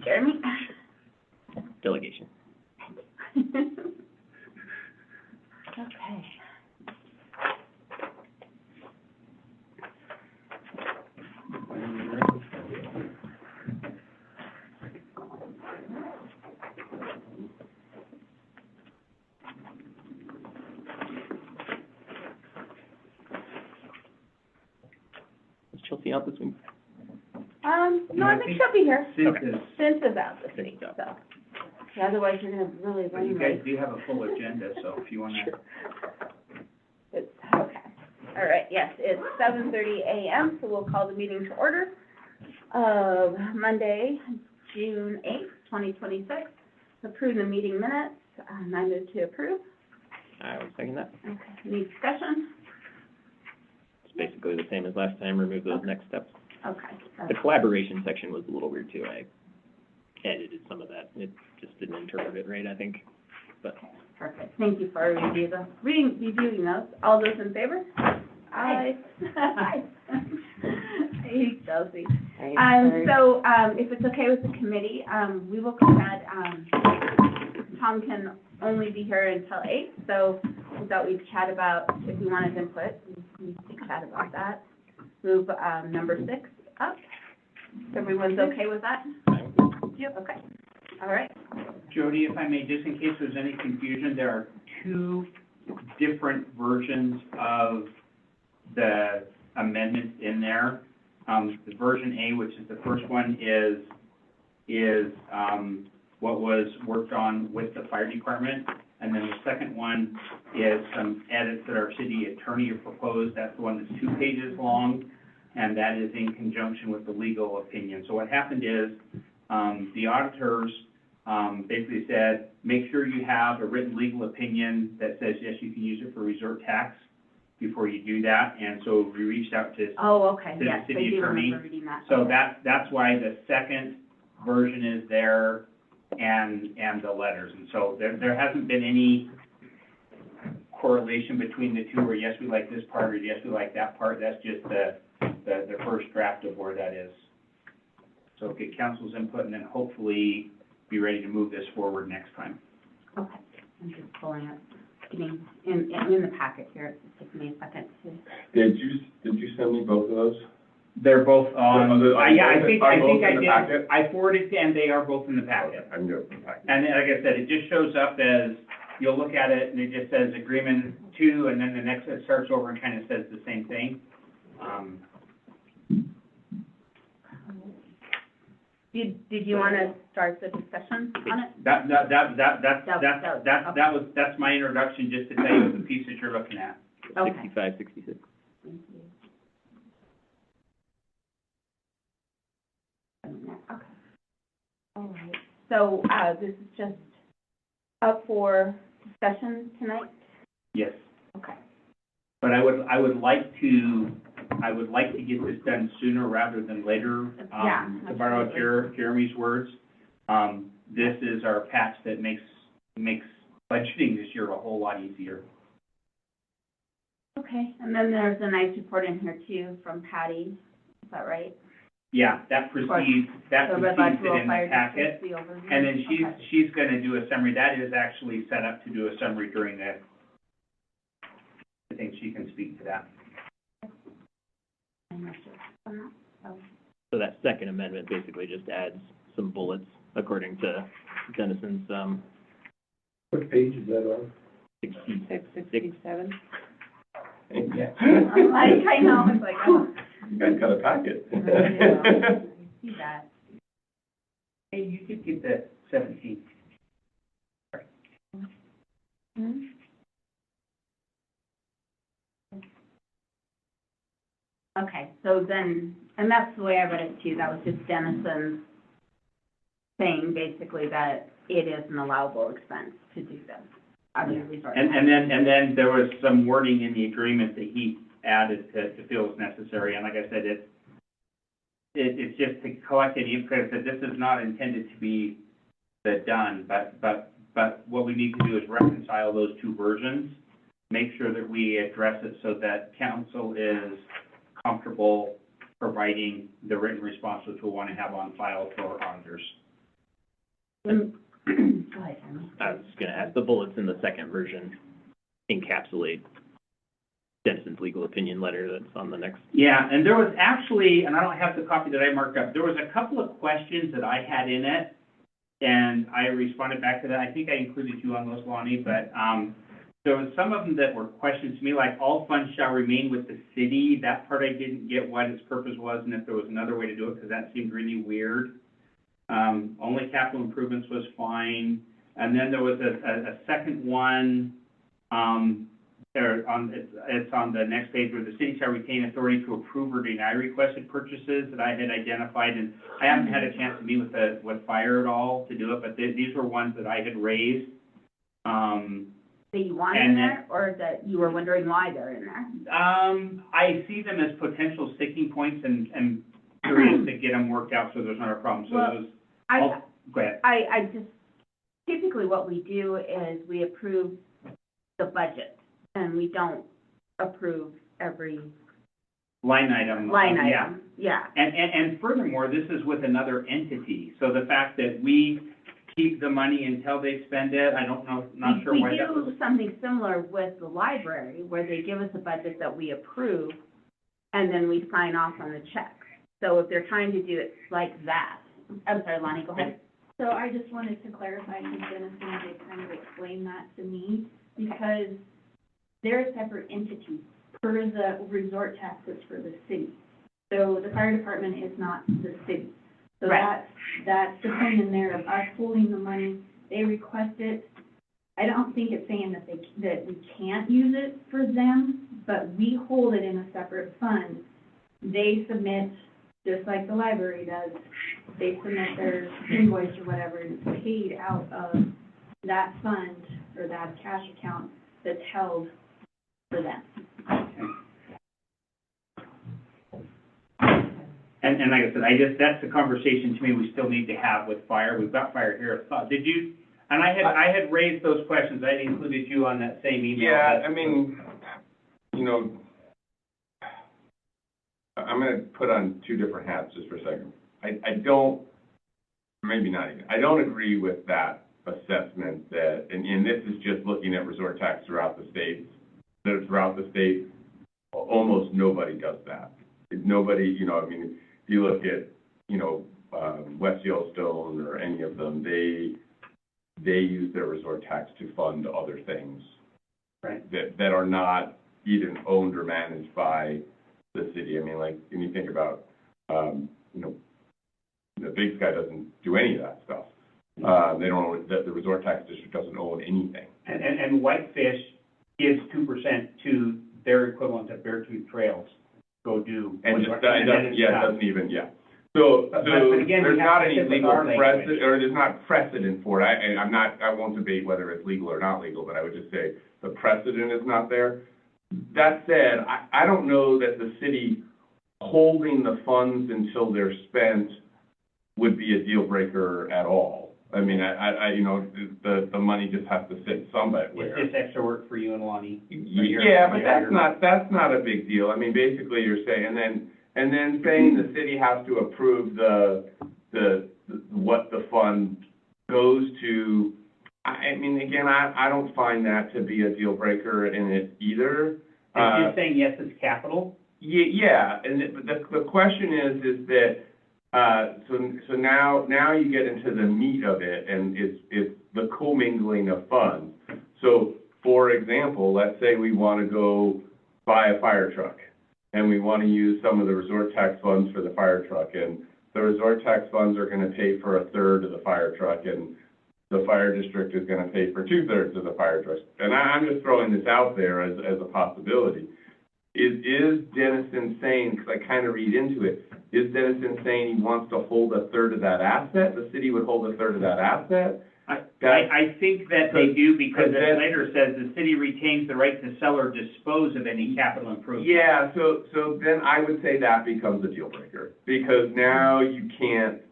Jeremy. Delegation. Okay. Is Chelsea out this week? No, I think she'll be here. Since Since out this week, so. Otherwise, you're gonna really but run you guys late. do have a full agenda, so if you wanna. Sure. It's, okay. All right, yes, it's 7:30 a.m., so we'll call the meeting to order of Monday, June 8th, 2026. Approve the meeting minutes. I move to approve. I would second that. Okay. Any discussion? It's basically the same as last time, remove those next steps. Okay. The collaboration section was a little weird too. I edited some of that. It just didn't interpret it right, I think. But Okay, perfect. Thank you for reviewing those. All those in favor? Aye. Aye. Hey, Chelsea. So, if it's okay with the committee, we will go ahead, Tom can only be here until 8, so we thought we'd chat about, if we wanted input, we could chat about that. Move, number 6 up. Everyone's okay with that? Yep. Okay. All right. Jody, if I may, just in case there's any confusion, there are two different versions of the amendments in there. The version A, which is the first one, is what was worked on with the fire department. And then the second one is some edits that our city attorney proposed. That's the one that's 2 pages long, and that is in conjunction with the legal opinion. So what happened is, the auditors basically said, make sure you have a written legal opinion that says, yes, you can use it for reserve tax before you do that. And so we reached out to Okay, to the yes, I city do attorney. remember reading that. So Okay. that's why the second version is there and the letters. And so there hasn't been any correlation between the two, or yes, we like this part, or yes, we like that part. That's just the first draft of where that is. So get council's input and then hopefully be ready to move this forward next time. Okay, I'm just pulling it, getting in the packet here, it's taking me a second to. Did you send me both of those? They're both on, yeah, I think I in the did. packet? I forwarded, and they are both in the packet. I'm good. Okay. And like I said, it just shows up as, you'll look at it and it just says agreement 2, and then the next, it starts over and kind of says the same thing. Did you want to start the discussion on it? That's my introduction, just to tell you the pieces you're looking at. Okay. 65, 66. Thank you. Okay. All right. So, this is just up for discussion tonight? Yes. Okay. But I would like to get this done sooner rather than later. Yeah, To borrow absolutely. Jeremy's words, this is our patch that makes budgeting this year a whole lot easier. Okay, and then there's a nice report in here too from Patty, is that right? Yeah, that precedes The Red Lodge it Rural in the Fire packet. District, the overview. And then Okay. she's gonna do a summary. That is actually set up to do a summary during that. I think she can speak to that. I'm not sure on that, so. So that second amendment basically just adds some bullets according to Denison's, What page is that on? 66. 67. Yeah. I know, it's like, oh. You guys got a packet. I see that. Hey, you could get the 17. Hmm? Okay, so then, and that's the way I read it too, that was just Denison saying basically that it is an allowable expense to do this. Out of the resort. And then there was some wording in the agreement that he added to feel was necessary. And like I said, it's just to collect any input, that this is not intended to be the done, but what we need to do is reconcile those two versions, make sure that we address it so that council is comfortable providing the written response which we'll want to have on file for our auditors. Go ahead, Jeremy. I was gonna ask, the bullets in the second version encapsulate Denison's legal opinion letter that's on the next. Yeah, and there was actually, and I don't have the copy that I marked up, there was a couple of questions that I had in it, and I responded back to that. I think I included you on those, Lonnie, but, there was some of them that were questions to me, like all funds shall remain with the city. That part I didn't get what its purpose was, and if there was another way to do it, because that seemed really weird. Only capital improvements was fine. And then there was a second one, it's on the next page, where the city shall retain authority to approve or deny requested purchases that I had identified. And I haven't had a chance to meet with fire at all to do it, but these were ones that I had raised. That you want in there, or that you were wondering why they're in there? I see them as potential sticking points and curious to get them worked out so there's not a problem. So Well, those, I go ahead. I just, typically what we do is we approve the budget, and we don't approve every Line item. line Yeah. item. Yeah. And furthermore, this is with another entity. So the fact that we keep the money until they spend it, I don't know, not sure why that was. We do something similar with the library, where they give us a budget that we approve, and then we sign off on the check. So if they're trying to do it like that, I'm sorry, Lonnie, go ahead. So I just wanted to clarify, because Denison did kind of explain that to me, because they're a separate entity per the resort taxes for the city. So the fire department is not the city. So Right. that's the point in there of us holding the money. They request it. I don't think it's saying that we can't use it for them, but we hold it in a separate fund. They submit, just like the library does, they submit their invoice or whatever, and it's paid out of that fund or that cash account that's held for them. And like I said, that's the conversation to me we still need to have with fire. We've got fire here. Did you, and I had raised those questions. I had included you on that same email. Yeah, I mean, you know, I'm gonna put on two different hats just for a second. I don't, maybe not even, I don't agree with that assessment that, and this is just looking at resort tax throughout the states. Throughout the state, almost nobody does that. Nobody, you know, I mean, if you look at, you know, West Yellowstone or any of them, they use their resort tax to fund other things. Right. That are not either owned or managed by the city. I mean, like, when you think about, you know, the Big Sky doesn't do any of that stuff. They don't own, the resort tax district doesn't own anything. And Whitefish gives 2% to their equivalent of Beartooth Trails. Go do. And just, it doesn't even, yeah. So But again, there's we have not to any stick with legal our language. precedent, or there's not precedent for it. I won't debate whether it's legal or not legal, but I would just say the precedent is not there. That said, I don't know that the city holding the funds until they're spent would be a deal breaker at all. I mean, you know, the money just has to sit somewhere. It's just extra work for you and Lonnie. Yeah, but that's not a big deal. I mean, basically you're saying, and then saying the city has to approve what the fund goes to. I mean, again, I don't find that to be a deal breaker in it either. It's just saying yes, it's capital. Yeah, and the question is that so now you get into the meat of it, and it's the commingling of funds. So, for example, let's say we want to go buy a fire truck, and we want to use some of the resort tax funds for the fire truck, and the resort tax funds are going to pay for 1/3 of the fire truck, and the fire district is going to pay for 2/3 of the fire truck. And I'm just throwing this out there as a possibility. Is Denison saying, because I kind of read into it, is Denison saying he wants to hold 1/3 of that asset? The city would hold 1/3 of that asset? I think that they do, because it later says the city retains the right to sell or dispose of any capital improvement. Yeah, so then I would say that becomes a deal breaker, because now you can't,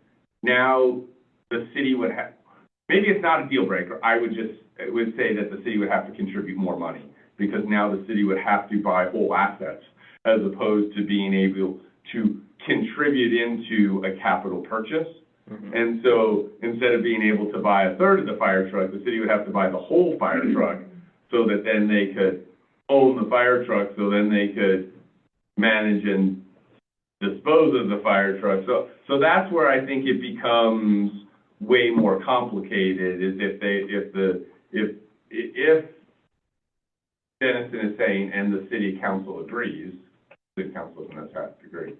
now the city would have, maybe it's not a deal breaker, I would say that the city would have to contribute more money, because now the city would have to buy whole assets, as opposed to being able to contribute into a capital purchase. And so instead of being able to buy a third of the fire truck, the city would have to buy the whole fire truck so that then they could own the fire truck, so then they could manage and dispose of the fire truck. So that's where I think it becomes way more complicated, is if Dennison is saying, and the city council agrees, city council doesn't necessarily have to agree,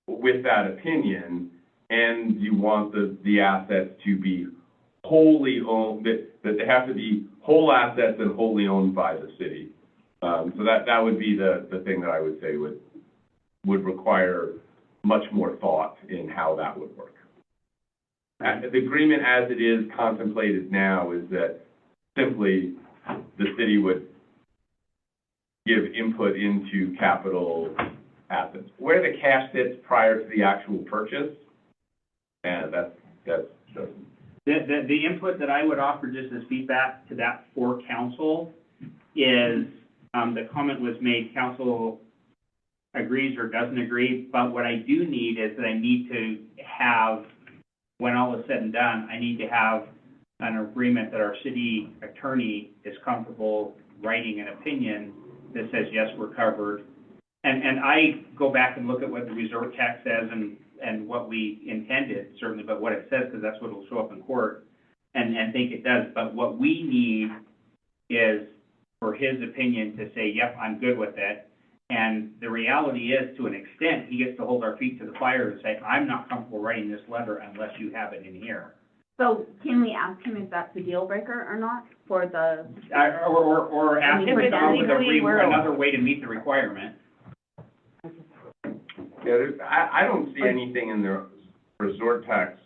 with that opinion, and you want the assets to be wholly owned, that they have to be whole assets and wholly owned by the city. So that would be the thing that I would say would require much more thought in how that would work. The agreement as it is contemplated now is that simply the city would give input into capital assets. Where the cash sits prior to the actual purchase, and that's The input that I would offer just as feedback to that for council is, the comment was made, council agrees or doesn't agree, but what I do need is that I need to have, when all is said and done, I need to have an agreement that our city attorney is comfortable writing an opinion that says, yes, we're covered. And I go back and look at what the resort tax says and what we intended, certainly, but what it says, because that's what will show up in court, and think it does. But what we need is for his opinion to say, yep, I'm good with it. And the reality is, to an extent, he gets to hold our feet to the fire and say, I'm not comfortable writing this letter unless you have it in here. So can we ask him if that's a deal breaker or not for the? Or ask him If to it's come up with legally, another way to meet the requirement. Yeah, I don't see anything in the resort tax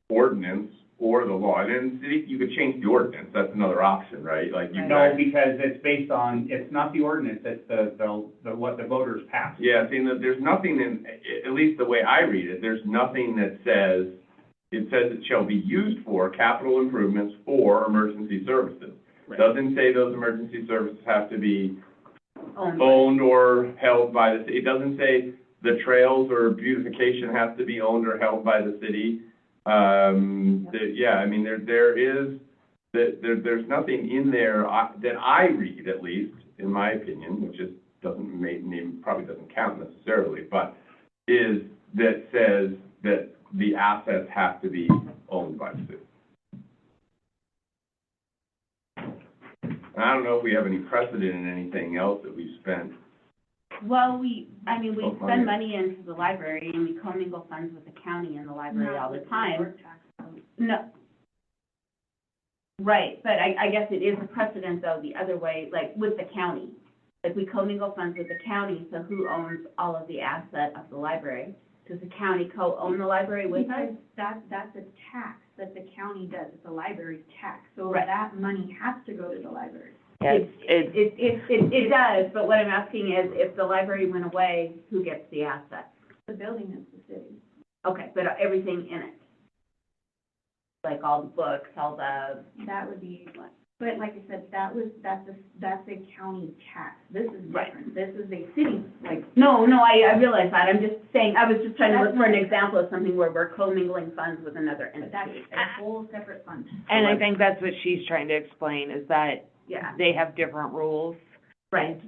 ordinance or the law. And in the city, you could change the ordinance. That's another option, right? Like you. No, because it's based on, it's not the ordinance, it's the what the voters passed. Yeah, see, there's nothing in, at least the way I read it, there's nothing that says, it says it shall be used for capital improvements or emergency services. Right. Doesn't say those emergency services have to be owned or held by the city. It doesn't say the trails or beautification has to be owned or held by the city. Yeah, I mean, there's nothing in there that I read, at least, in my opinion, which is probably doesn't count necessarily, but is that says that the assets have to be owned by the city. And I don't know if we have any precedent in anything else that we've spent. Well, we spend money into the library and we commingle funds with the county and the library all the time. No. Right, but I guess it is a precedent though, the other way, like with the county. Like we commingle funds with the county, so who owns all of the asset of the library? Does the county co-own the library with us? Because that's a tax that the county does, it's a library tax, so Right. that money has to go to the library. It does, but what I'm asking is, if the library went away, who gets the asset? The building is the city. Okay, but everything in it? Like all the books, all the, That would be, but like I said, that's a county tax. This is Right. different. This is a city, like. no, I realize that, I'm just saying, I was just trying to look for an example of something where we're commingling funds with another But that's entity. a whole separate fund. And I think that's what she's trying to explain, is that Yeah, they have different rules. right,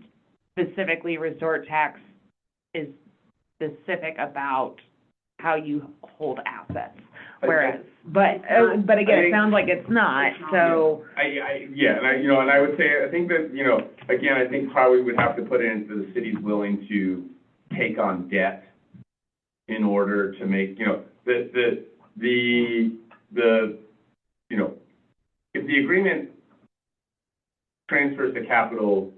Specifically, resort tax is specific about how you hold assets. Whereas, but again, it sounds like it's not, so. And I would say, I think that, again, I think probably would have to put in that the city's willing to take on debt in order to make, if the agreement transfers the capital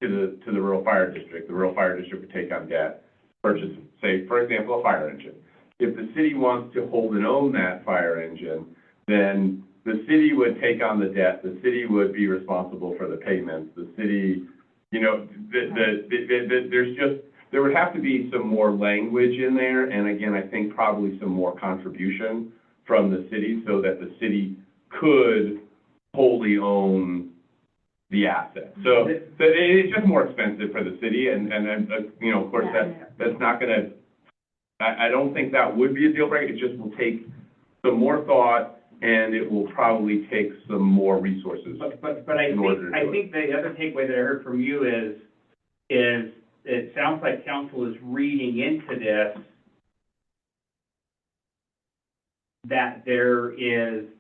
to the rural fire district, the rural fire district would take on debt, purchase, say, for example, a fire engine. If the city wants to hold and own that fire engine, then the city would take on the debt, the city would be responsible for the payments, the city, there would have to be some more language in there, and again, I think probably some more contribution from the city so that the city could wholly own the asset. So it's just more expensive for the city, and of course, that's not gonna I don't think that would be a deal breaker, it just will take some more thought, and it will probably take some more resources. But I in order think, to do I think the other takeaway that I heard from you is it sounds like council is reading into this that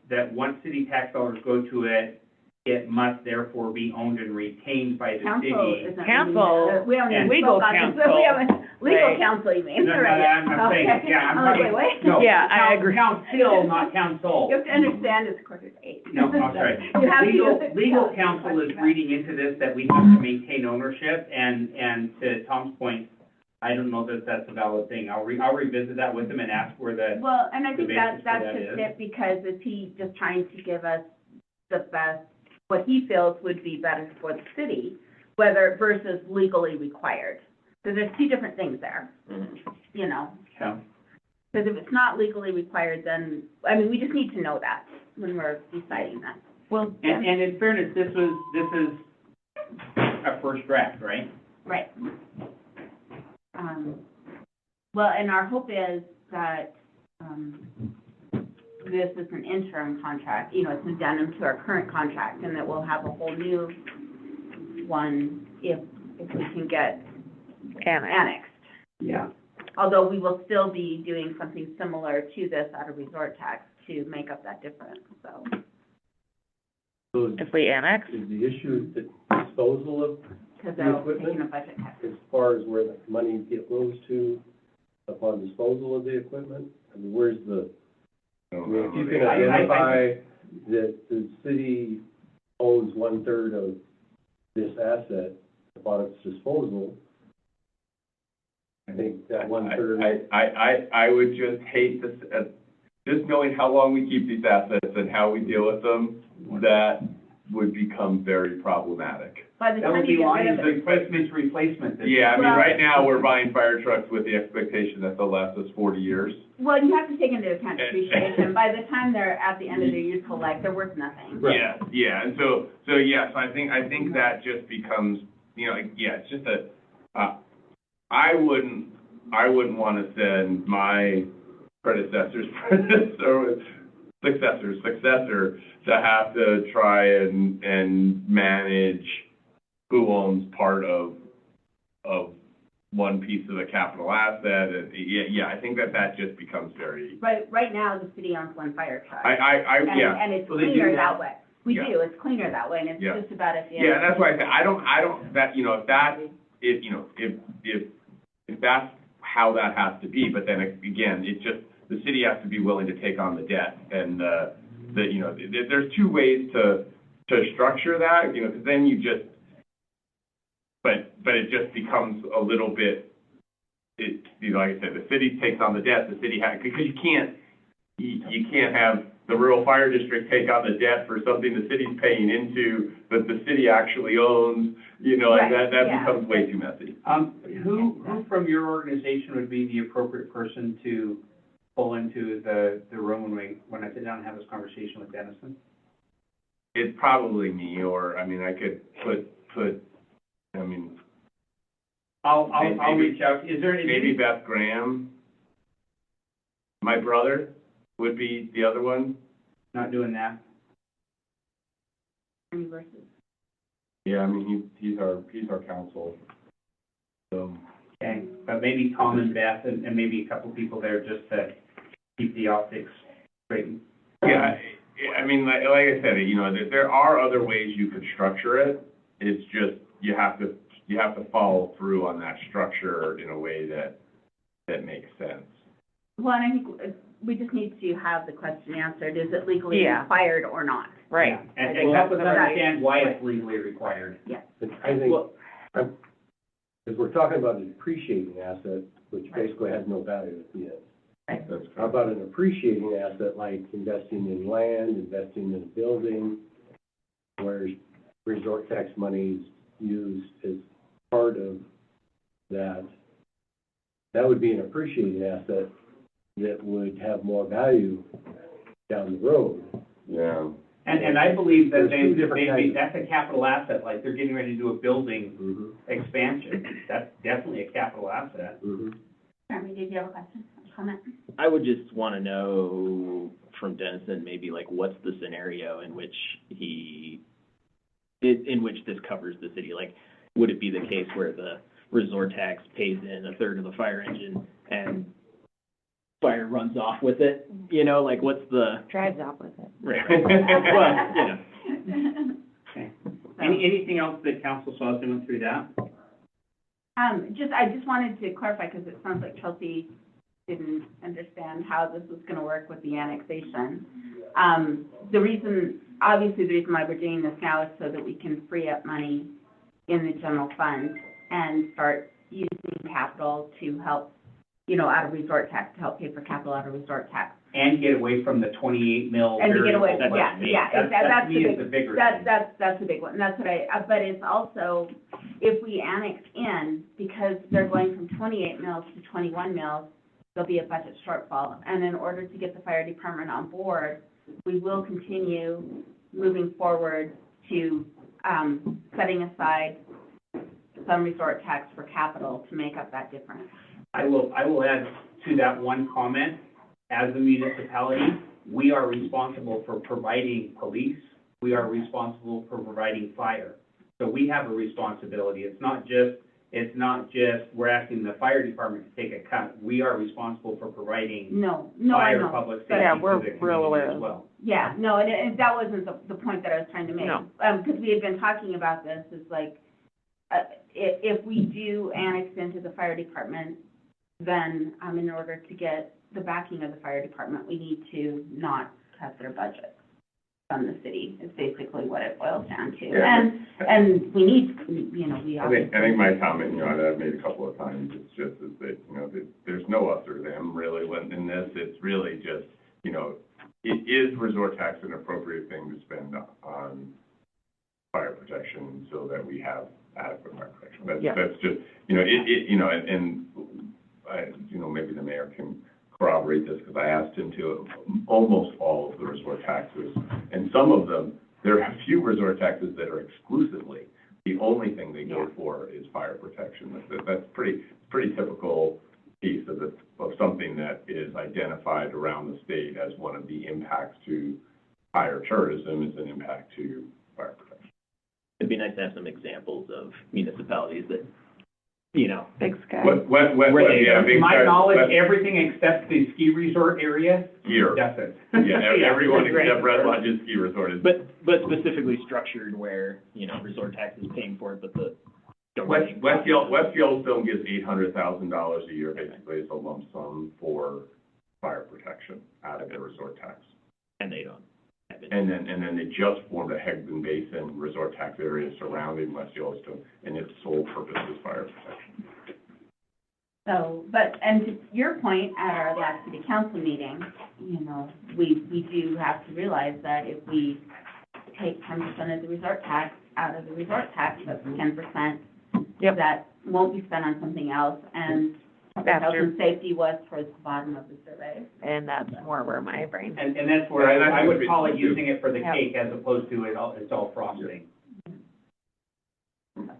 that once city tax dollars go to it, it must therefore be owned and retained by the city. Council isn't. Council We haven't even legal spoke on this, counsel, we haven't, legal right. counsel, you mean? No, Right. I'm saying, Okay. yeah, I'm I'm like, talking, wait, no. Yeah, I agree. Council, not council. You have to understand it's 8:15. No, I'm sorry. You have to. Legal counsel is reading into this that we have to maintain ownership, and to Tom's point, I don't know that that's a valid thing. I'll revisit that with him and ask where the, Well, and I think the that's basis for that just is. it, because is he just trying to give us the best, what he feels would be better for the city, whether versus legally required. So there's two different things there, you know? yeah. Because if it's not legally required, then, I mean, we just need to know that when we're deciding that. Well, And in fairness, this is a first draft, right? Right. Well, and our hope is that, this is an interim contract, you know, it's an addendum to our current contract, and that we'll have a whole new one if we can get annexed. Yeah. although we will still be doing something similar to this out of resort tax to make up that difference, so. So If we annex? is the issue the disposal of, Because The they're equipment? taking a budget cut. as far as where the money goes to upon disposal of the equipment? I mean, where's the, I mean, if you can I- identify that the city owns 1/3 of this asset upon its disposal, I think that 1/3. I would just hate this, just knowing how long we keep these assets and how we deal with them, that would become very problematic. By the That time would you be get rid Lonnie's of it, replacement. Yeah, I mean, Well- right now, we're buying fire trucks with the expectation that they'll last us 40 years. well, you have to take into account depreciation. By the time they're at the end of their useful life, they're worth nothing. Right. Yeah, and so yes, I think that just becomes, it's just I wouldn't wanna send my predecessor's successor to have to try and manage who owns part of one piece of a capital asset, and, I think that just becomes very, Right now, the city owns one fire truck. And it's So they do cleaner that? that way. We Yeah. do, it's cleaner that way, and it's Yeah. just about at the end. yeah, that's why I say, I don't, that, if that's how that has to be, but then again, it's just, the city has to be willing to take on the debt, and, there's two ways to structure that, because then you just, but it just becomes a little bit, like I said, the city takes on the debt, the city has, because you can't have the rural fire district take on the debt for something the city's paying into, that the city actually owns, Right, that yeah. becomes way too messy. Who from your organization would be the appropriate person to pull into the room when I sit down and have this conversation with Dennison? It's probably me, or, I mean, I could put, I mean, I'll Maybe- reach out. Is there any? maybe Beth Graham. My brother would be the other one. Not doing that. Versus. Yeah, I mean, he's our counsel, so. Okay, but maybe Tom and Beth and maybe a couple people there just to keep the optics straight. Yeah, I mean, like I said, there are other ways you could structure it. It's just, you have to follow through on that structure in a way that makes sense. Well, and I think we just need to have the question answered, is it legally Yeah. required or not? Right. Yeah, and help us understand why it's legally required. But I think, because we're talking about a depreciating asset, which basically has no value at the end. That's How about an appreciating asset like investing in land, investing in a building, where resort tax money is used as part of that? That would be an appreciating asset that would have more value down the road. Yeah. And I believe that There's two different kinds. that's a capital asset, like they're getting ready to do a building Mm-hmm. expansion. That's definitely a capital asset. Mm-hmm. Jeremy, did you have a question? would just want to know from Dennison, maybe like, what's the scenario in which in which this covers the city? Like, would it be the case where the resort tax pays in a third of the fire engine and fire runs off with it? You know, like, what's the... Drives off with it. Right. Well, you know. Okay. Anything else that council saw as they went through that? I just wanted to clarify, because it sounds like Chelsea didn't understand how this was gonna work with the annexation. Obviously, the reason why we're doing this now is so that we can free up money in the general fund and start using capital to help, out of resort tax, to help pay for capital out of resort tax. And get away from the 28 mil And to get away, variable yeah, budget. yeah, That that's to the me big, is the bigger thing. that's the big one, that's what but it's also, if we annex in, because they're going from 28 mils to 21 mils, there'll be a budget shortfall, and in order to get the fire department on board, we will continue moving forward to, setting aside some resort tax for capital to make up that difference. I will add to that one comment. As a municipality, we are responsible for providing police. We are responsible for providing fire. So we have a responsibility. It's not just we're asking the fire department to take a cut. We are responsible for providing No, I fire, know. public But, safety yeah, to we're the real aware community as of well. Yeah, no, and that wasn't the point that I was trying to make. No. Because we had been talking about this, is like, if we do annex into the fire department, then, in order to get the backing of the fire department, we need to not cut their budget from the city, is basically what it boils down to. Yeah. And we need, we I obviously. think my comment, that I've made a couple of times, is just is that, that there's no us or them really when in this. It's really just, is resort tax an appropriate thing to spend on fire protection so that we have adequate fire protection? That's just, maybe the mayor can corroborate this, because I asked him to, almost all of the resort taxes, and some of them, there are a few resort taxes that are exclusively, the only thing they go for is fire protection. That's pretty typical piece of something that is identified around the state as one of the impacts to higher tourism is an impact to fire protection. It'd be nice to have some examples of municipalities that, Big Sky. To my knowledge, everything except the ski resort area, Here. that's it. Yeah, everyone Right. except Red Lodge's ski resort is. but specifically structured where, resort tax is paying for it, but the... West Yellowstone gets $800,000 a year, basically, as a lump sum for fire protection out of the resort tax. And they don't have it. And then they just formed a Hegben Basin resort tax area surrounding West Yellowstone, and its sole purpose is fire protection. So, and to your point, at our last city council meeting, we do have to realize that if we take 10% of the resort tax out of the resort tax, that's 10%. Yep. That won't be spent on something else, and That's health true. and safety was towards the bottom of the survey. And that's more where my brain. And that's where I would call it Yep. using it for the Yep. cake as opposed to it's all frosting. Okay.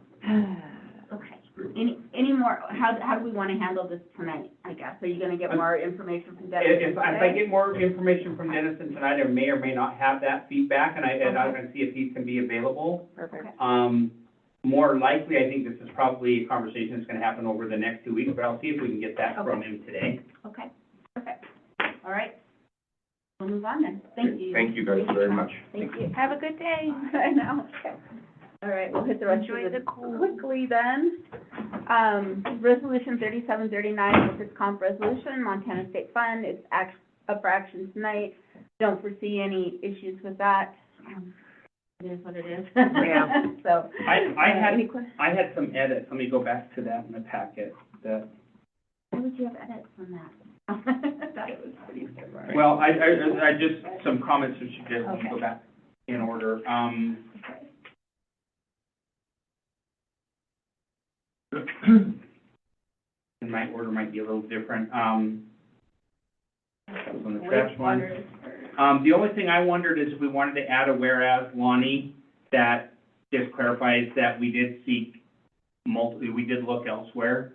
Any more, how do we want to handle this tonight, I guess? Are you going to get more information from Dennis If I today? get more information from Dennison tonight, I may or may not have that feedback, and I'm gonna see if he can be available. Perfect. More likely, I think this is probably a conversation that's gonna happen over the next 2 weeks, but I'll see if we can get that from him today. Okay, perfect. All right. We'll move on then. Thank you. Thank you guys very much. Thank you. Have a good day. I know. All right, we'll hit the rest Enjoy of the this cool. quickly then. Resolution 3739, workers' comp resolution, Montana State Fund, it's up for action tonight. Don't foresee any issues with that. It is what it is. Yeah. So. Any questions? I had some edits, let me go back to that in the packet, that, Why would you have edits on that? I thought it was pretty straightforward. well, I just, some comments that you did, let me Okay. go back in order. Okay. And my order might be a little different, that was on the trash one. The only thing I wondered is if we wanted to add a whereas, Lonnie, that just clarifies that we did seek we did look elsewhere.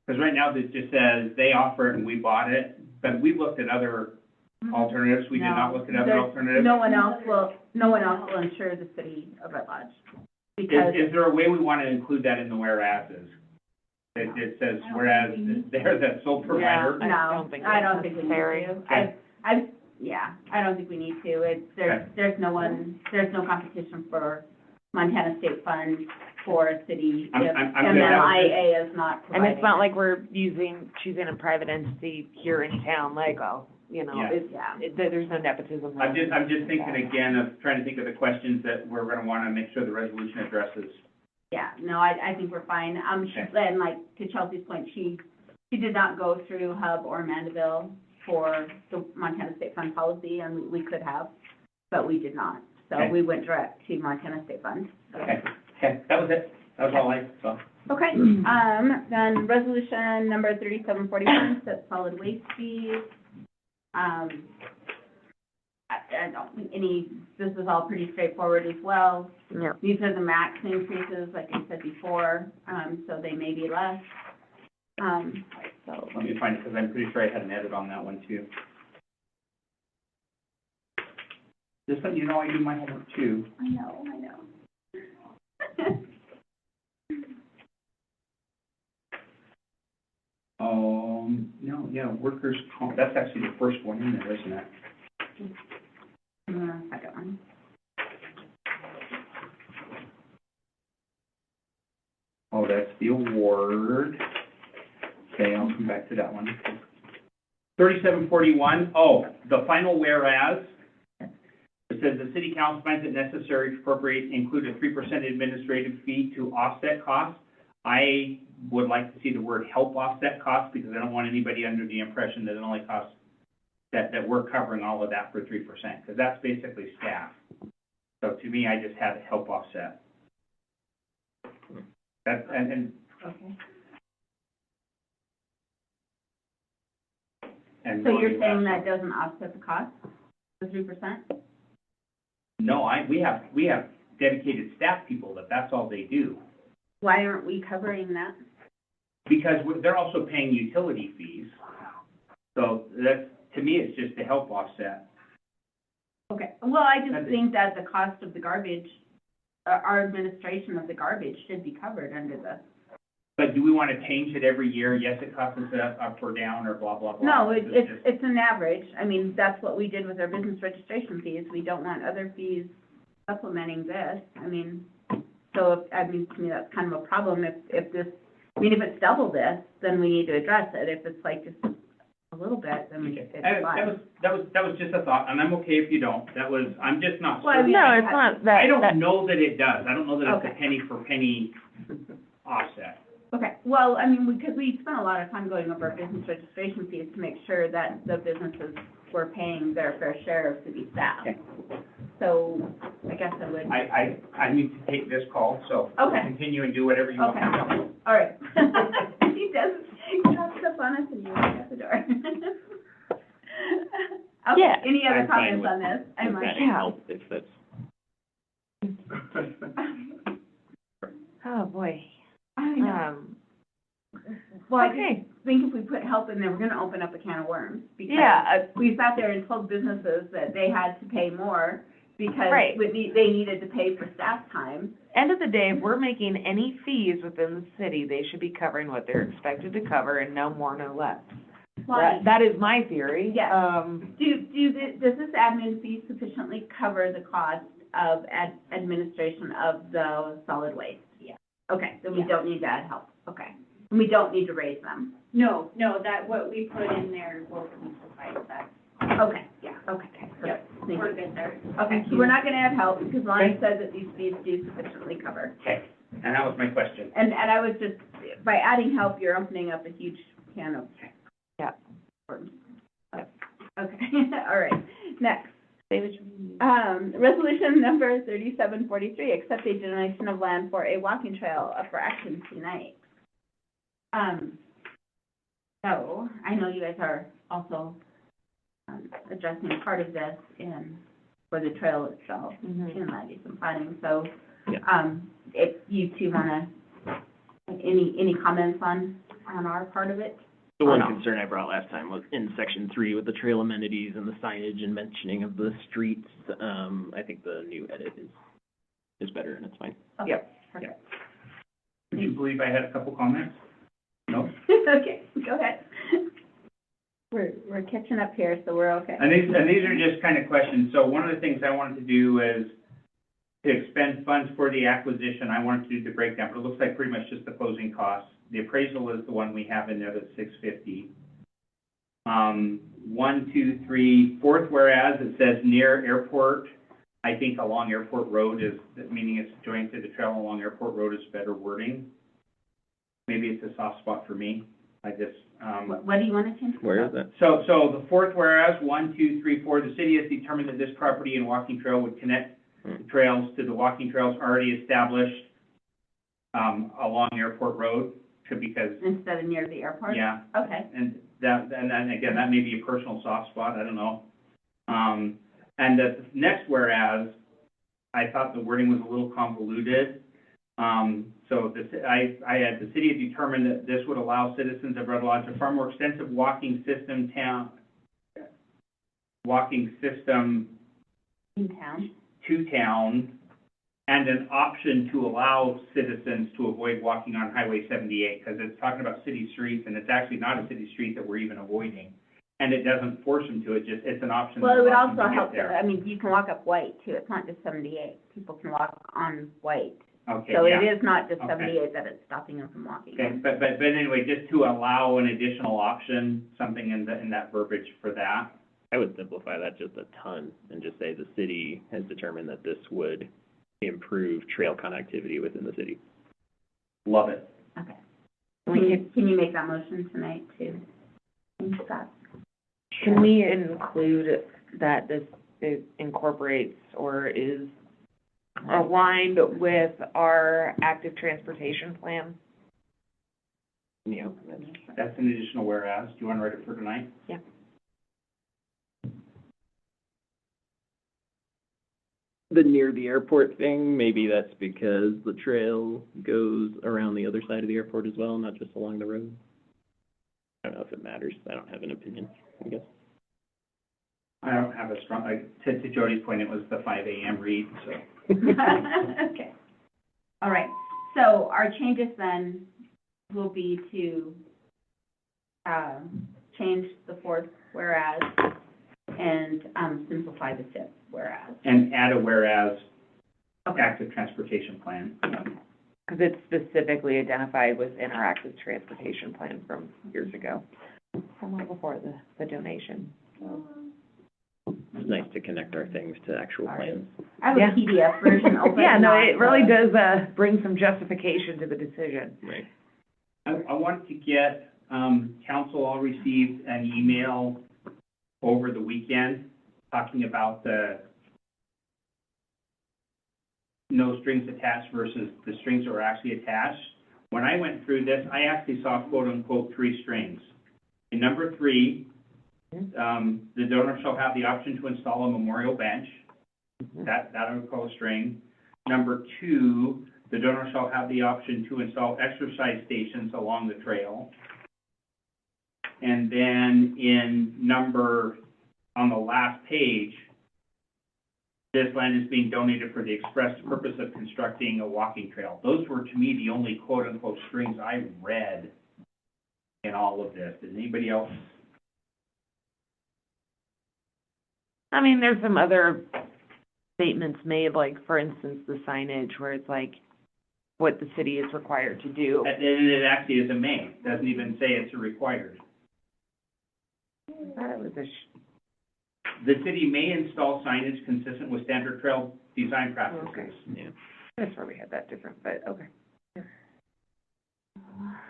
Because right now, it just says they offer it and we bought it, but we looked at other alternatives, we did not look at other There's- alternatives. No one else will insure the city of Red Lodge. Is, Because, is there a way we want to include that in the whereases? It says, whereas they're the sole provider. I no, don't think I don't it's think we need necessary. to. Okay. I don't think we need to. There's no competition for Montana State Fund for a city I'm if good. That was MMIA is not And providing. it's not like we're choosing a private entity here in town, like, oh, you know, Yeah. there's no nepotism. there. I'm just thinking again of trying to think of the questions that we're gonna wanna make sure the resolution addresses. Yeah, no, I think we're fine. Okay. And like, to Chelsea's point, she did not go through Hub or Mandeville for the Montana State Fund policy, and we could have, but we did not. So Okay. we went direct to Montana State Fund. Okay, that was it. That was all I saw. Okay, then resolution number 3741, set solid waste fees. I don't think this is all pretty straightforward as well. Yeah. These are the max increases, like I said before, so they may be less. So, Let me find it, because I'm pretty sure I had an edit on that one too. Just so you know, I do my homework too. I know. No, yeah, workers' comp, that's actually the first one in there, isn't it? Second one. Oh, that's the award. Okay, I'll come back to that one. 3741, the final whereas. It says the city council finds it necessary to appropriate, include a 3% administrative fee to offset costs. I would like to see the word help offset costs, because I don't want anybody under the impression that it only costs, that we're covering all of that for 3%, because that's basically staff. So to me, I just have help offset. That's, and Okay. and So you're saying that doesn't offset the cost, the 3%? No, we have dedicated staff people that's all they do. Why aren't we covering that? Because they're also paying utility fees. So that's, to me, it's just to help offset. Okay, well, I just think that the cost of the garbage, our administration of the garbage should be covered under the. But do we want to change it every year? Yes, it costs us up or down or blah, blah, blah. No, It's it's an average. I mean, that's what we did with our business registration fees. We don't want other fees supplementing this. I mean, so, to me, that's kind of a problem. If this, if it's double this, then we need to address it. If it's like just a little bit, then Okay. it's fine. That was just a thought, and I'm okay if you don't. I'm just not Well, I certain. mean, No, it's not that. I don't know that it does. I don't know that it's Okay. a penny for penny offset. Okay, well, I mean, because we spent a lot of time going over business registration fees to make sure that the businesses were paying their fair share of city staff. Okay. So, I guess I would. I need to take this call, so Okay. continue and do whatever you want. Okay, all right. He drops stuff on us and you walk out the door. Okay, Yeah. any other I'm fine comments on this? I'm like, That help if that's. Oh, boy. I know. Well, I just Okay. think if we put help in there, we're gonna open up a can of worms. Because Yeah, we sat there and told businesses that they had to pay more because Right. they needed to pay for staff time. end of the day, if we're making any fees within the city, they should be covering what they're expected to cover and no more, no less. That is my theory. Yes. Does this admin fee sufficiently cover the cost of administration of the solid waste? Yeah. Okay, then we Yeah. don't need to add help, okay. And we don't need to raise them. No, that what we put in there will suffice that. Okay, yeah, okay. Yep. Thank We're you. good there. Okay, so we're not gonna add help because Lonnie said that these fees do sufficiently cover. Okay, and that was my question. And I was just, by adding help, you're opening up a huge can of. Yeah. worms. Okay, all right, next. David? Resolution number 3743, accept a donation of land for a walking trail up for Action tonight. So, I know you guys are also, addressing part of this for the trail itself, Mhm. in Levy some planning, so, Yeah. if you two wanna, any comments on on our part of it. The one concern I brought last time was in section 3 with the trail amenities and the signage and mentioning of the streets. I think the new edit is better and it's fine. Okay, Yep. perfect. Would you believe I had a couple comments? No? Okay, go ahead. We're catching up here, so we're okay. And these are just kind of questions. So one of the things I wanted to do is to expend funds for the acquisition. I wanted to do the breakdown, but it looks like pretty much just the closing costs. The appraisal is the one we have in there that's $650. 1, 2, 3, fourth whereas, it says near airport. I think along airport road is, meaning it's joined to the trail along airport road is better wording. Maybe it's a soft spot for me. I just, What do you want to change? Where is that? So the fourth whereas, 1, 2, 3, 4, the city has determined that this property and walking trail would connect the trails to the walking trails already established along airport road, because, Instead of near the airport? yeah, Okay. and then again, that may be a personal soft spot, I don't know. And the next whereas, I thought the wording was a little convoluted. So I had, the city had determined that this would allow citizens of Red Lodge a far more extensive walking system In town? to town, and an option to allow citizens to avoid walking on Highway 78, because it's talking about city streets, and it's actually not a city street that we're even avoiding. And it doesn't force them to, it's an option. Well, it would that allows them also to get help, there. I mean, you can walk up White too, it's not just 78, people can walk on White. Okay, So yeah. it is not just Okay. 78 that it's stopping them from walking. Okay, but anyway, just to allow an additional option, something in that verbiage for that. I would simplify that just a ton and just say the city has determined that this would improve trail connectivity within the city. Love it. Okay. We Can you make that motion tonight to change that? Can we include that this incorporates or is aligned with our active transportation plan? Yeah. That's an additional whereas. Do you want to write it for tonight? Yeah. The near the airport thing, maybe that's because the trail goes around the other side of the airport as well, not just along the road. I don't know if it matters. I don't have an opinion, I guess. I don't have a strong, to Jody's point, it was the 5 a.m. read, so. Okay. All right, so our changes then will be to, change the fourth whereas and, simplify the fifth whereas. And add a whereas, Okay. active transportation plan. Okay. Because it's specifically identified within our active transportation plan from years ago, from long before the donation. So, It's nice to connect our things to actual plans. I have Yeah. a PDF version open. yeah, no, not it really the- does, bring some justification to the decision. Right. I wanted to get, council all received an email over the weekend talking about the no strings attached versus the strings that were actually attached. When I went through this, I actually saw quote unquote 3 strings. In number 3, the donor shall have the option to install a memorial bench. That I would call a string. Number 2, the donor shall have the option to install exercise stations along the trail. And then on the last page, this land is being donated for the express purpose of constructing a walking trail. Those were, to me, the only quote-unquote strings I read in all of this. Did anybody else? I mean, there's some other statements made, like, for instance, the signage, where it's like, what the city is required to do. And it actually is a may. It doesn't even say it's a required. I thought it was The city may install signage consistent with standard trail design practices. Okay. Yeah. that's where we had that different, but, okay.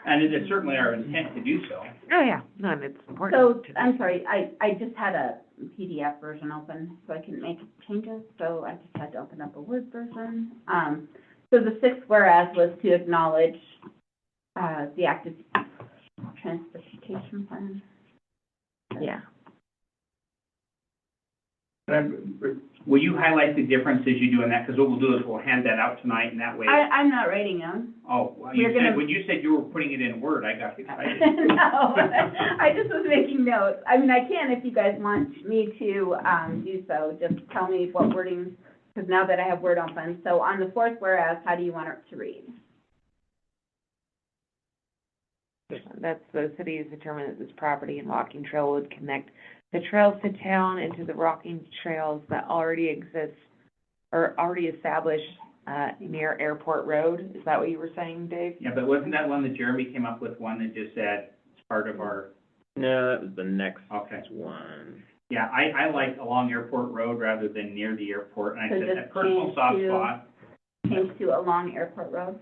And it is certainly our intent to do so. Oh, yeah, no, and it's important. So, to do I'm sorry, I just had a PDF version open, so I couldn't make changes, so I just had to open up a Word version. So the sixth whereas was to acknowledge, the active transportation plan. Yeah. Will you highlight the differences you do in that? Because what we'll do is we'll hand that out tonight, and that way, I'm not writing them. oh, well, we're gonna- when you said you were putting it in Word, I got excited. No, I just was making notes. I mean, I can if you guys want me to, do so, just tell me what wording, because now that I have Word open. So on the fourth whereas, how do you want it to read? That's the city has determined that this property and walking trail would connect the trails to town and to the walking trails that already exist or already established, near Airport Road. Is that what you were saying, Dave? Yeah, but wasn't that one that Jeremy came up with, one that just said it's part of our, No, that was the next okay. one. Yeah, I like along Airport Road rather than near the airport, and I So said just that personal change soft to- spot. Change to along Airport Road,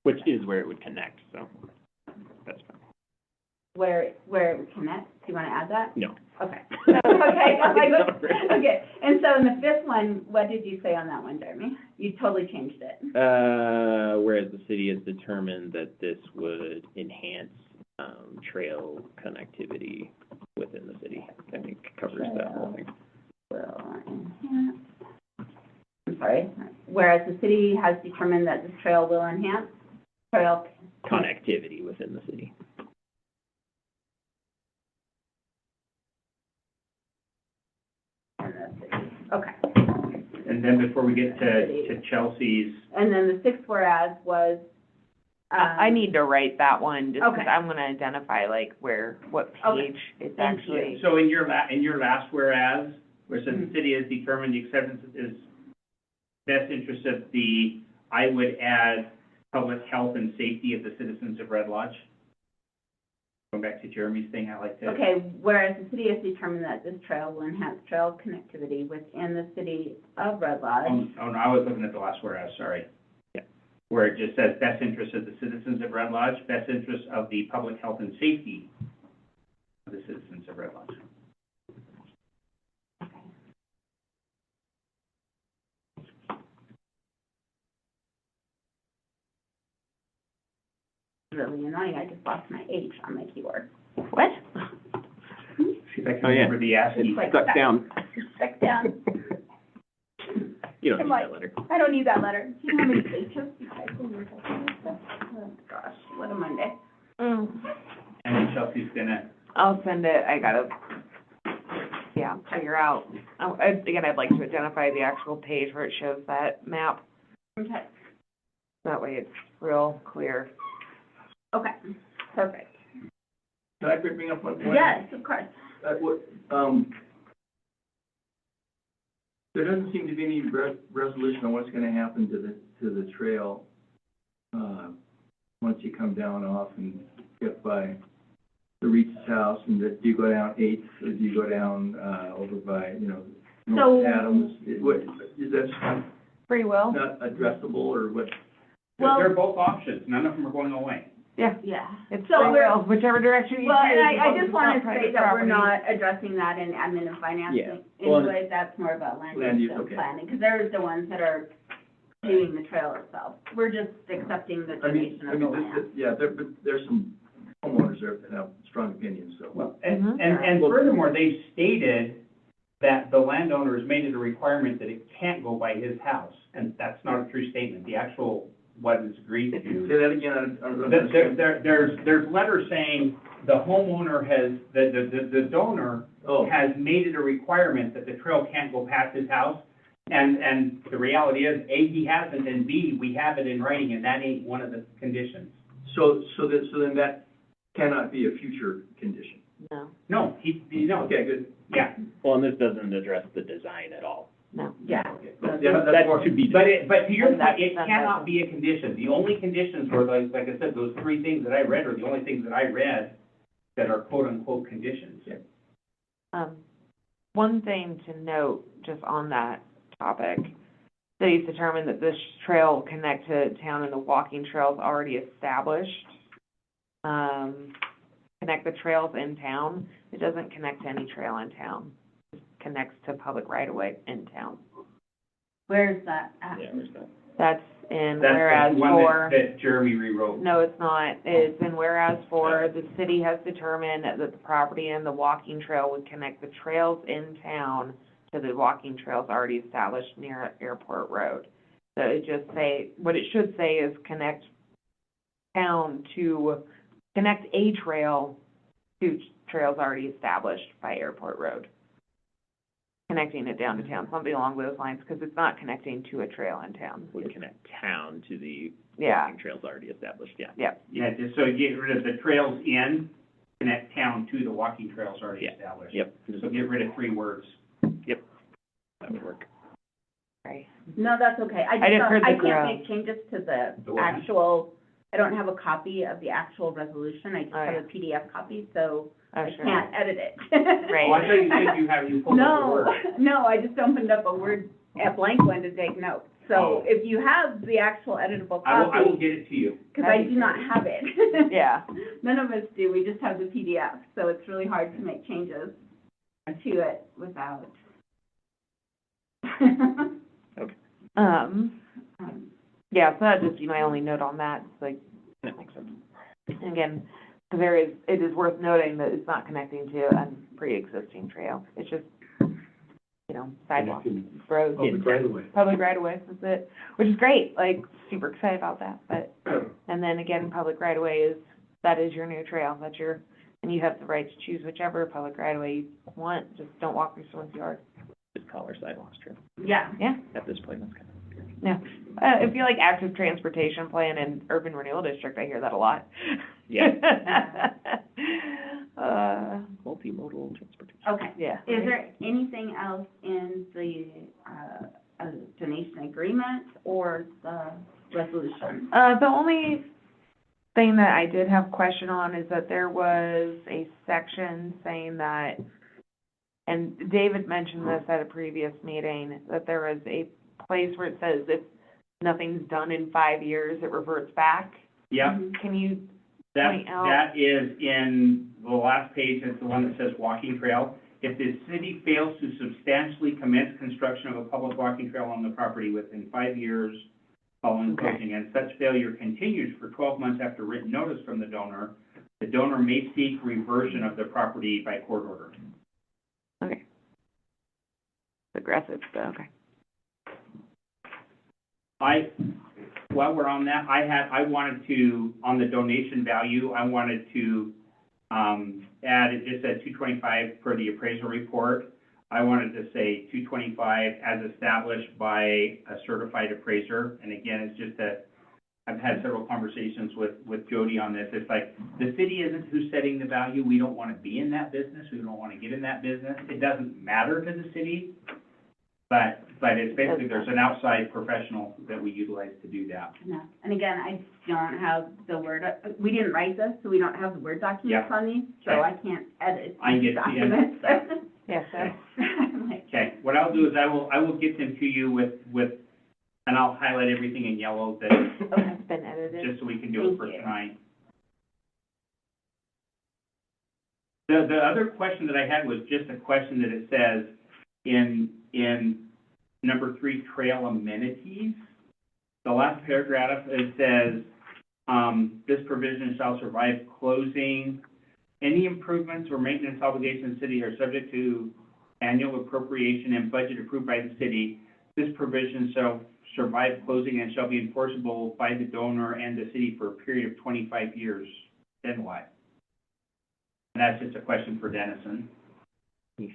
Which is where it would connect, so that's fine. where it would connect. Do you want to add that? No. Okay. Okay, I'm like, okay. And so in the fifth one, what did you say on that one, Jeremy? You totally changed it. Whereas the city has determined that this would enhance, trail connectivity within the city. I think covers that whole thing. Will enhance. I'm sorry. Whereas the city has determined that this trail will enhance trail Connectivity within the city. in the city. Okay. And then before we get to Chelsea's, And then the sixth whereas was, I need to write that one, just because Okay. I'm gonna identify like what Okay. page it's Thank actually. so in your last whereas, where it says the city has determined the acceptance is best interest of the, I would add public health and safety of the citizens of Red Lodge. Going back to Jeremy's thing, I like to. okay, whereas the city has determined that this trail will enhance trail connectivity within the city of Red Lodge. Oh, no, I was looking at the last whereas, sorry. Yeah. Where it just says best interest of the citizens of Red Lodge, best interest of the public health and safety of the citizens of Red Lodge. Really annoying, I just lost my H on my keyboard. What? See if I can Oh, yeah. remember the ASCII. It's like Stuck down. Stuck down. You don't I'm need like- that letter. I don't need that letter. Do you know how many H's you type in your stuff? Oh, gosh, what a Monday. Mm. And then Chelsea's gonna, I'll send it, I gotta, yeah, figure out. Again, I'd like to identify the actual page where it shows that map, Okay, that way it's real clear. okay, perfect. Can I bring up one point? Yes, of course. There doesn't seem to be any resolution on what's gonna happen to the trail, once you come down off and get by the Reed's house, and do you go down Eighth, or do you go down, over by, North So- Adams? What, is that Free will? not addressable, or what? Well- they're both options, none of them are going away. Yeah, Yeah. it's So free we're- will, whichever direction you choose. Well, and as I long as just it's want not to private say that we're property. not addressing that in admin and finance. Yeah. Well, Anyways, that's more about land Land use use, and okay. planning, because they're the ones that are doing the trail itself. We're just accepting the donation of the land. Yeah, but there's some homeowners there that have strong opinions, so. Well, Mhm. and furthermore, they've stated that the landowner has made it a requirement that it can't go by his house, and that's not a true statement. The actual, what is agreed to. Say that again, I don't know. There's letters saying the homeowner has, the donor Oh, has made it a requirement that the trail can't go past his house. And the reality is, A, he hasn't, and B, we have it in writing, and that ain't one of the conditions. so then that cannot be a future condition. No, No, no, Okay, good. yeah. Well, and this doesn't address the design at all. no. Yeah. Okay. That's- Yeah, that's That's more, to be. But to your And point, it that's- cannot be a condition. The only conditions were, like I said, those three things that I read are the only things that I read that are quote-unquote conditions. One thing to note, just on that topic, cities determined that this trail will connect to town and the walking trails already established. Connect the trails in town, it doesn't connect to any trail in town, it connects to public right-of-way in town. Where's that at? Yeah, where's that? That's in That's whereas the one for, that Jeremy rewrote. no, it's not, it's in whereas for, the city has determined that the property and the walking trail would connect the trails in town to the walking trails already established near Airport Road. So it just say, what it should say is connect a trail to trails already established by Airport Road. Connecting it down to town, something along those lines, because it's not connecting to a trail in town. Would connect town to the Yeah, walking trails already established, yeah. Yeah, just so you get rid of the trails in, connect town to the walking trails already Yeah. established. Yep, So get rid of 3 words. that would work. right. No, that's okay. I just heard the I can't growl. make changes to the The what? actual, I don't have a copy of the actual resolution. I just Oh, have yeah. a PDF copy, so Oh, I sure. can't edit it. Right. Oh, I thought you said you pulled up the word. No, I just opened up a blank one to take notes. So Oh. if you have the actual editable I will copy, get it to you. because I do not have it. Yeah. None of us do, we just have the PDF, so it's really hard to make changes to it without. Yeah, so that'd just be my only note on that, it's like, That makes sense. and again, it is worth noting that it's not connecting to a pre-existing trail, it's just, sidewalk, Connecting roads, public right of way. public right of way, that's it, which is great, like, super excited about that, but, and then again, public right of way that is your new trail, and you have the right to choose whichever public right of way you want, just don't walk through someone's yard. Just call our sidewalks true. Yeah. Yeah, At this point, that's kind of. yeah. I feel like active transportation plan and urban renewal district, I hear that a lot. Yeah. Multimodal transportation. Okay. Yeah. Is there anything else in the, donation agreement or the resolution? The only thing that I did have question on is that there was a section saying that, and David mentioned this at a previous meeting, that there was a place where it says if nothing's done in 5 years, it reverts back. Yep. Can you That, point out? that is in the last page, it's the one that says walking trail. If the city fails to substantially commence construction of a public walking trail on the property within 5 years following Okay. closing, and such failure continues for 12 months after written notice from the donor may seek reversion of the property by court order. Okay. Aggressive, but okay. While we're on that, I wanted to, on the donation value, I wanted to, add, it just said $225 per the appraisal report. I wanted to say $225 as established by a certified appraiser. And again, it's just that I've had several conversations with Jody on this. It's like, the city isn't who's setting the value. We don't want to be in that business. We don't want to get in that business. It doesn't matter to the city. But it's basically, there's an outside professional that we utilize to do that. No. And again, I don't have the Word, we didn't write this, so we don't have the Word documents on these, so Okay. I can't edit I these get you. documents. Yes, sir. I'm like, Okay, what I'll do is I will get them to you with, and I'll highlight everything in yellow that, Okay, it's been edited. just so we can do it for Thank you. tonight. The other question that I had was just a question that it says in number 3, trail amenities. The last paragraph, it says, this provision shall survive closing. Any improvements or maintenance obligations of the city are subject to annual appropriation and budget approved by the city. This provision shall survive closing and shall be enforceable by the donor and the city for a period of 25 years. Then what? And that's just a question for Dennison. Which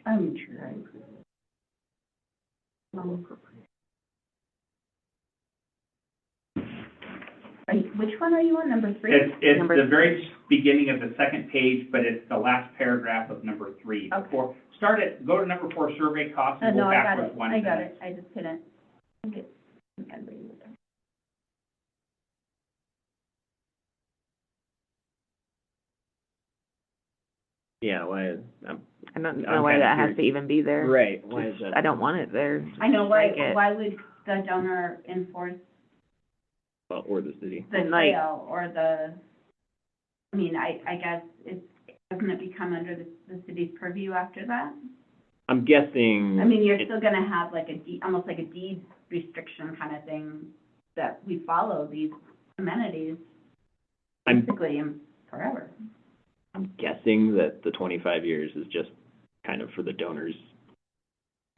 one are you on, number 3? It's Number the very beginning of the second page, but it's the last paragraph of number 3. Okay. Go to number 4, survey costs, and No, go I got backwards it, one I got sentence. it, I just couldn't get, I'm reading it. Yeah, why, I don't I'm know why kinda that has curious. to even be there. right, why is that? I don't want it there. I know, Strike it. why would the donor enforce Well, or the city. the And, like- trail or I mean, I guess doesn't it become under the city's purview after that? I'm guessing. I mean, you're it- still gonna have like a deed, almost like a deed restriction kind of thing, that we follow these amenities I'm, basically forever. I'm guessing that the 25 years is just kind of for the donors.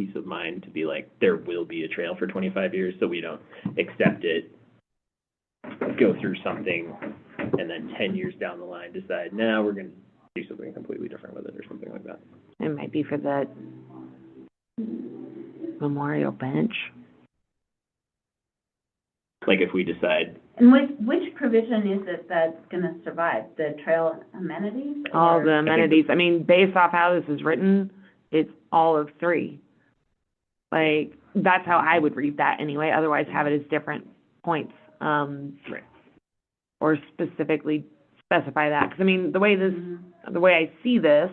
peace of mind to be like, there will be a trail for 25 years, so we don't accept it, go through something, and then 10 years down the line decide, now we're going to do something completely different with it or something like that. It might be for the memorial bench. Like if we decide, And which provision is it that's gonna survive? The trail amenities? All or- the amenities, I mean, based off how this is written, it's all of three. Like, that's how I would read that anyway, otherwise have it as different points, right, or specifically specify that, because I mean, the way Mhm. the way I see this,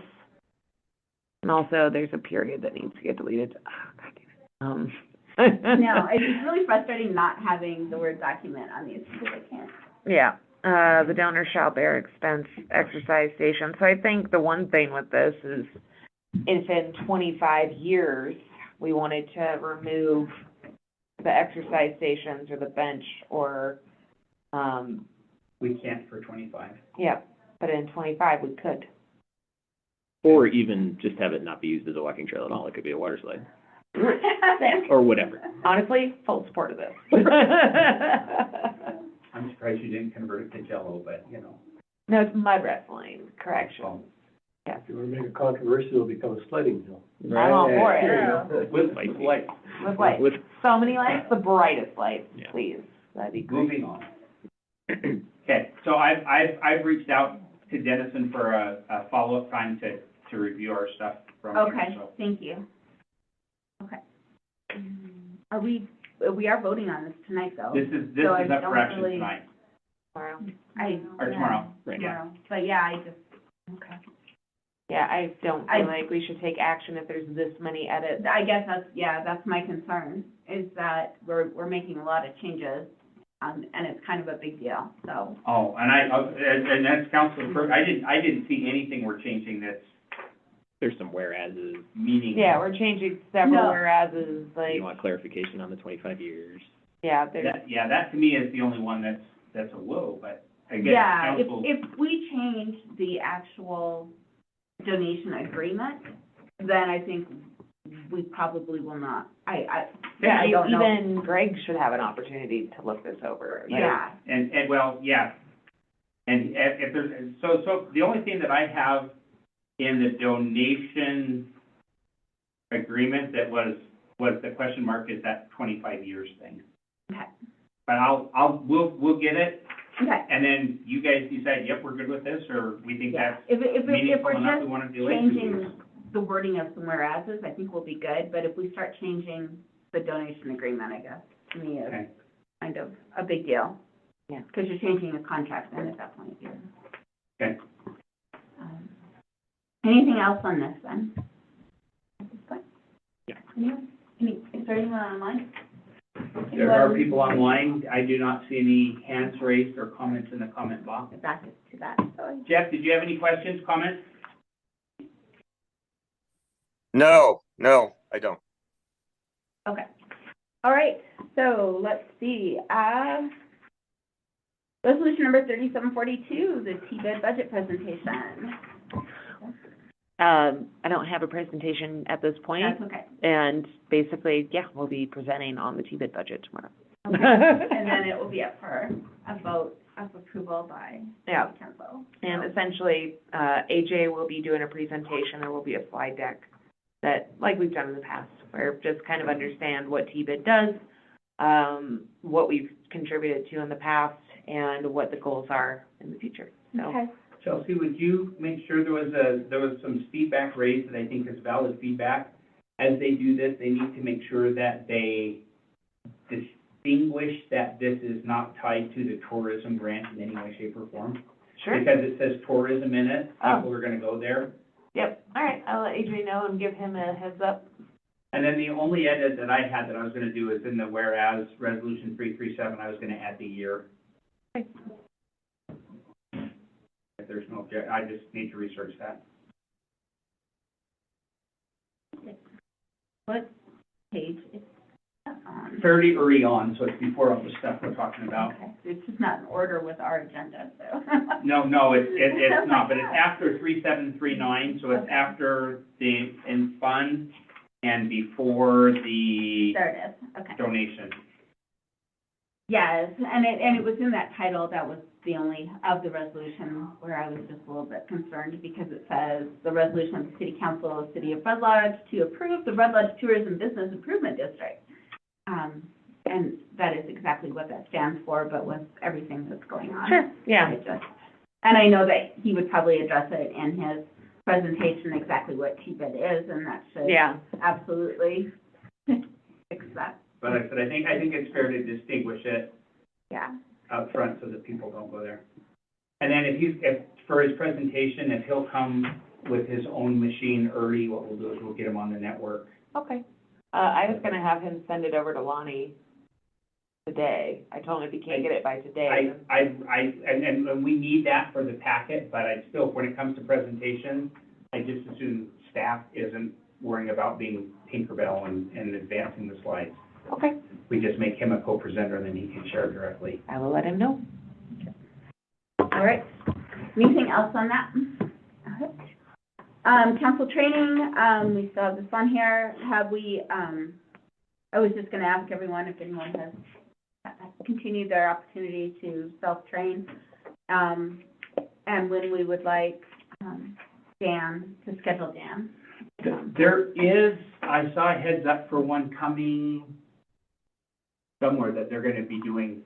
and also there's a period that needs to get deleted, oh, God damn it. No, it's really frustrating not having the word document on these, because I can't. Yeah, the donor shall bear expense exercise station. So I think the one thing with this is if in 25 years we wanted to remove the exercise stations or the bench or, We can't for 25. yeah, but in 25 we could. or even just have it not be used as a walking trail at all, it could be a water slide, or whatever. Honestly, full support of this. I'm surprised you didn't convert it to Jello, but, you know. No, it's mud wrestling, correction. Well, If you want to make it controversial, it'll become a sledding hill. I'm all for it. With Spicy. lights. With lights, With, so many lights, the brightest lights, Yeah. please, that'd be great. Moving on. Okay, so I've reached out to Dennison for a follow-up time to review our stuff from here, Okay, so. thank you. Okay. We are voting on this tonight, though. This is So I up for don't action really- tonight, Tomorrow. or tomorrow. right, Yeah. Tomorrow. But yeah, I just, okay. Yeah, I don't I- feel like we should take action if there's this many edits. I guess that's my concern, is that we're making a lot of changes, and it's kind of a big deal, so. Oh, and that's council, I didn't see anything we're changing that's there's some whereases, meaningful. Yeah, we're changing several No. whereases, like, you want clarification on the 25 years. yeah, there's, That to me is the only one that's a whoa, but again, Yeah, council. if we change the actual donation agreement, then I think we probably will not, I don't know. even Greg should have an opportunity to look this over. like- Yeah, And well, yeah. And if there's, so the only thing that I have in the donation agreement that was the question mark is that 25 years thing. okay, But we'll get it, okay. and then you guys decide, yep, we're good with this, or we think Yeah, that's if meaningful we're enough, we just wanna do it. changing the wording of some whereases, I think we'll be good, but if we start changing the donation agreement, I guess, to me is Okay. kind of a big deal. Yeah. Because you're changing a contract then at that point, yeah. Okay. Anything else on this then? At this point? Yeah. Anyone? Is there anyone online? There are people online, I do not see any hands raised or comments in the comment box. Back to that, sorry. Jeff, did you have any questions, comments? No, I don't. Okay. All right, so let's see, resolution number 3742, the T-bid budget presentation. I don't have a presentation at this point, That's okay. and basically, yeah, we'll be presenting on the T-bid budget tomorrow. Okay, and then it will be up for a vote of approval by Yeah. the council. And essentially, AJ will be doing a presentation, there will be a slide deck that, like we've done in the past, where just kind of understand what T-bid does, what we've contributed to in the past, and what the goals are in the future, so. Okay. Chelsea, would you make sure there was some feedback raised that I think is valid feedback? As they do this, they need to make sure that they distinguish that this is not tied to the tourism grant in any way, shape, or form. Sure. Because it says tourism in it, Oh. people are gonna go there. Yep, all right, I'll let Adrian know and give him a heads up. And then the only edit that I had that I was gonna do is in the whereas, resolution 337, I was gonna add the year. Okay. If there's no I just need to research that. What page is that on? Fairly early on, so it's before all the stuff we're talking about. Okay, it's just not in order with our agenda, so. No, it's not, but it's after 3739, so it's after the, in fund, and before the There it is, okay. donation. Yes, and it was in that title, that was the only of the resolution where I was just a little bit concerned, because it says, the resolution of the City Council of the City of Red Lodge to approve the Red Lodge Tourism Business Improvement District. And that is exactly what that stands for, but with everything that's going on. Sure, yeah. And I know that he would probably address it in his presentation, exactly what TBID is, and that should Yeah. absolutely fix that. But like I said, I think it's fair to distinguish it Yeah. up front so that people don't go there. And then if for his presentation, if he'll come with his own machine early, what we'll do is we'll get him on the network. Okay. I was gonna have him send it over to Lonnie today. I told him if he can't get it by today. And we need that for the packet, but I still, when it comes to presentation, I just assume staff isn't worrying about being Tinkerbell and advancing the slides. Okay. We just make him a co-presenter and then he can share directly. I will let him know. All right. Anything else on that? All right. Council training, we still have this on here. Have we, I was just gonna ask everyone if anyone has continued their opportunity to self-train, and when we would like, Dan, to schedule Dan. There is, I saw a heads up for one coming somewhere that they're gonna be doing,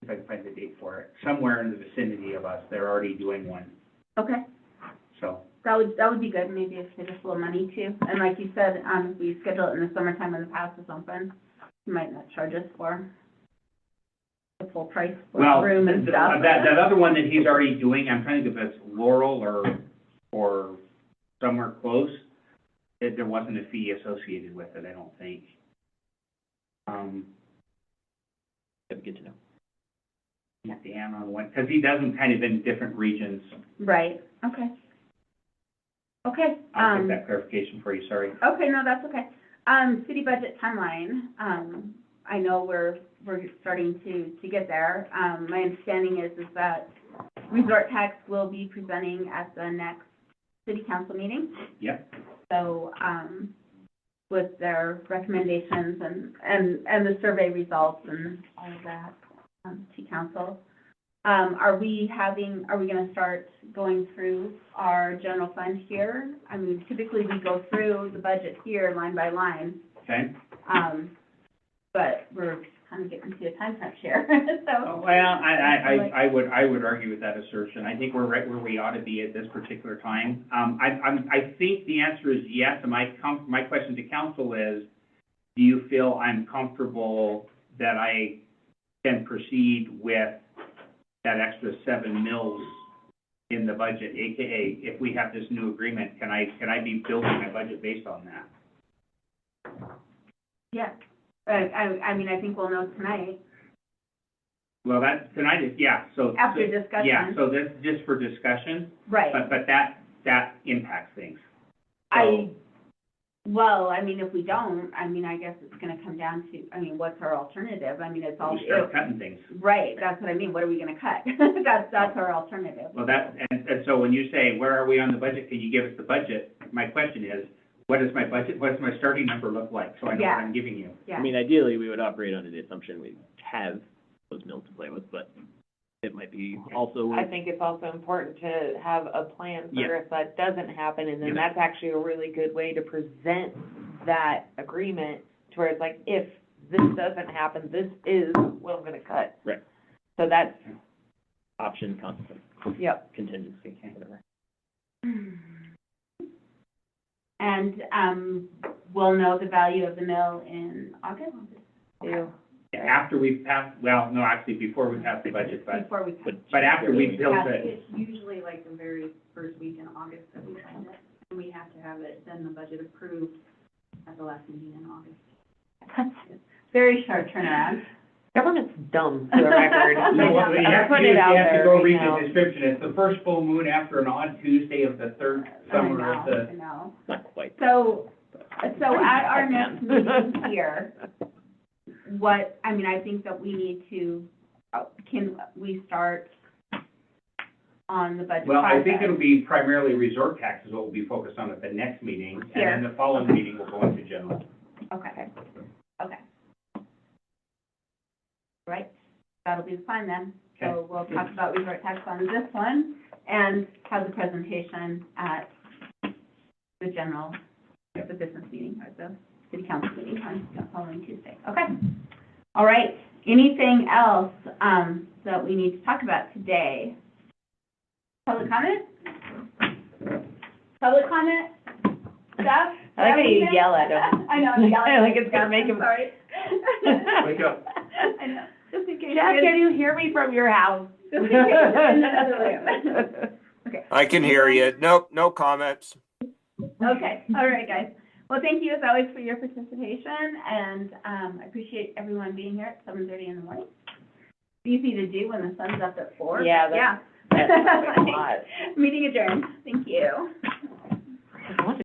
if I can find the date for it, somewhere in the vicinity of us, they're already doing one, Okay. so. That would be good, maybe if there's a little money too. And like you said, if we schedule it in the summertime when the pass is open, you might not charge us for the full price for Well, room and stuff. that other one that he's already doing, I'm trying to think if it's Laurel or somewhere close, there wasn't a fee associated with it, I don't think. That'd be good to know. Dan on one, because he does them kind of in different regions. Right, okay. Okay, I'll get that clarification for you, sorry. okay, no, that's okay. City budget timeline, I know we're starting to get there. My understanding is that resort tax will be presenting at the next city council meeting. Yep. So, with their recommendations and the survey results and all of that, to council. Are we gonna start going through our general fund here? I mean, typically we go through the budget here line by line, Okay? but we're kind of getting to a time crunch here, so. Well, I would argue with that assertion. I think we're right where we ought to be at this particular time. I think the answer is yes, and my question to council is, do you feel I'm comfortable that I can proceed with that extra 7 mils in the budget, AKA, if we have this new agreement, can I be building my budget based on that? Yeah, I mean, I think we'll know tonight, Well, tonight is, yeah, so. after discussion. Yeah, so this is just for discussion, Right. but that impacts things. So- Well, I mean, if we don't, I mean, I guess it's gonna come down to, I mean, what's our alternative? I mean, it's all. We start cutting things. Right, that's what I mean, what are we gonna cut? That's our alternative. Well, and so when you say, where are we on the budget, can you give us the budget? My question is, what is my budget, what does my starting number look like, so I know what Yeah. I'm giving you? Yeah. I mean, ideally, we would operate under the assumption we have those mills to play with, but it might be also I think it's also important to have a plan for Yeah. if that doesn't happen, and then Yeah. that's actually a really good way to present that agreement, to where it's like, if this doesn't happen, this is what I'm gonna cut. Right. So that's, option, consequence, yep. contingency, whatever. And, we'll know the value of the mill in August? Ew. After we pass, well, no, actually, before we pass the budget, Before we. but after we build it. It's usually like the very first week in August that we send it, and we have to have it, then the budget approved at the last meeting in August. Very short turnaround. Government's dumb, for the record. No, what you I'm have to putting do it is out you have to there go right read now. the description. It's the first full moon after an odd Tuesday of the third summer of I the. know. Not quite. So at our next meeting here, I think that we need to, can we start on the budget Well, I process? think it'll be primarily resort taxes what will be focused on at the next meeting, and Here. then the following meeting will go into general. Okay, okay. Right, that'll be fine then. So we'll talk about resort tax on this one and have the presentation at the general, the business meeting, or the city council meeting on the following Tuesday. Okay. All right, anything else, that we need to talk about today? Public comment? Public comment? Stuff? I like how you yell at him. I know, I'm yelling. Like it's gonna make him- Sorry. Wake up. I know, just in case. Jeff, can you hear me from your house? Just in case you're in another room. Okay. I can hear you. Nope, no comments. Okay, all right, guys. Well, thank you as always for your participation, and I appreciate everyone being here at 7:30 in the morning. It's easy to do when the sun's up at 4. Yeah, that's a lot. Meeting adjourned.